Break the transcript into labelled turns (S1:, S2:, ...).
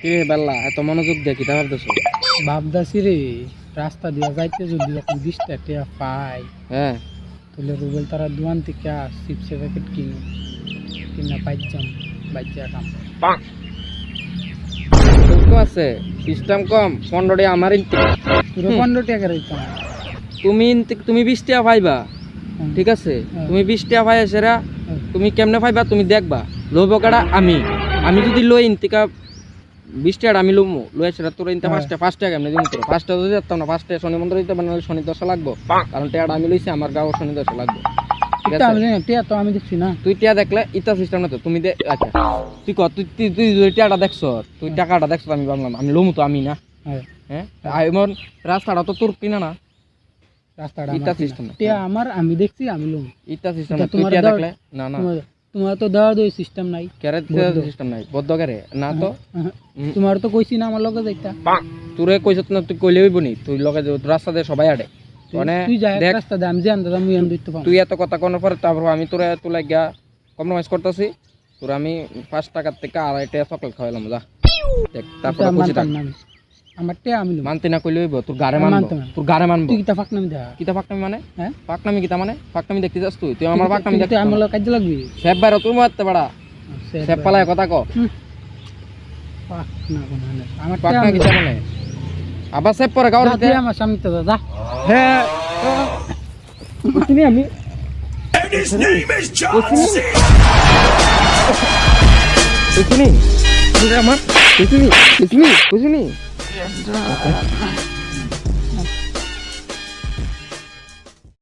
S1: কি রে বেল্লা এত মনোযোগ দিয়ে কি ভাবতেছো?
S2: ভাবদাসি রে রাস্তা দিয়া যাইতে যদি এখন 20টা টাকা পাই
S1: হ্যাঁ
S2: তাহলে রুবেল তারা দোকান থেকে চিপসের প্যাকেট কিনা পাইজাম বাইজা কাম
S1: তো আছে সিস্টেম কম 15 টাকা আমার ইনতে
S2: পুরো 15 টাকা রইতাম
S1: তুমি 20 টাকা পাইবা ঠিক আছে তুমি 20 টাকা পাই সেরা তুমি কেমনে পাইবা তুমি দেখবা লইব কাটা আমি যদি লই ইনতিকা 20 টাকা আমি লমু লই সেরা তোর ইনতে 5 টাকা কেমনে দিমু তোর 5 টাকা যদি দিতাম না 5 টাকা শনি মন্দির দিতে বানালে শনি 10 লাগবো কারণ টাকা আমি লইছি আমার গাঁও শনি 10 লাগবে ঠিক আছে
S2: টিয়া তো আমি দেখছি না
S1: তুই টিয়া দেখলে ইতা সিস্টেম না তো তুমি আচ্ছা তুই কত তুই টাকাটা দেখছ তুই টাকাটা দেখছ আমি ভাবলাম আমি লমু তো আমি না হ্যাঁ এমন রাস্তাটা তো তোর কিনা না
S2: রাস্তাটা
S1: ইতা সিস্টেম
S2: টিয়া আমার আমি দেখছি আমি লম
S1: ইতা সিস্টেম তুই টিয়া দেখলে না না
S2: তোমার তো দেওয়ার দই সিস্টেম নাই
S1: কেরে সিস্টেম নাই বদ্ধ করে না তো
S2: তোমার তো কইছি না আমার লগে যাইতা
S1: তোরে কইছত না তুই কইলে হইব নি তুই লগে রাস্তা দিয়ে সবাই আড়ে মানে
S2: তুই যাই রাস্তা দে আমি জান দাদা মুই আন দিতে পারবো
S1: তুই এত কথা কোন পরে তারপর আমি তোরে তুই লাগা কম্প্রোমাইজ করতেছি তোর আমি 5 টাকা থেকে 2.5 টাকা চকলেট খাওয়াইলাম যা দেখ তারপর বুঝি থাক
S2: আমার টিয়া আমি লম
S1: মানতে না কইলে হইব তোর গারে মানবো তোর গারে মানবো
S2: তুই কিতা ফাকনামি দা
S1: কিতা ফাকনামি মানে
S2: হ্যাঁ
S1: ফাকনামি কিতা মানে ফাকনামি দেখতে যাস তুই আমার ফাকনামি দেখতে
S2: আমার লগে কাজ লাগবি
S1: সেব বাইরে তুই মারতে পাড়া সেব পালায় কথা ক
S2: ফাকনা কোনা আমার
S1: ফাকনামি কিতা মানে আবার সেব পরে গাওর দিতে
S2: আমার সামনে তো দাদা
S1: হ্যাঁ তুমি আমি কুসুনি আমার কুসুনি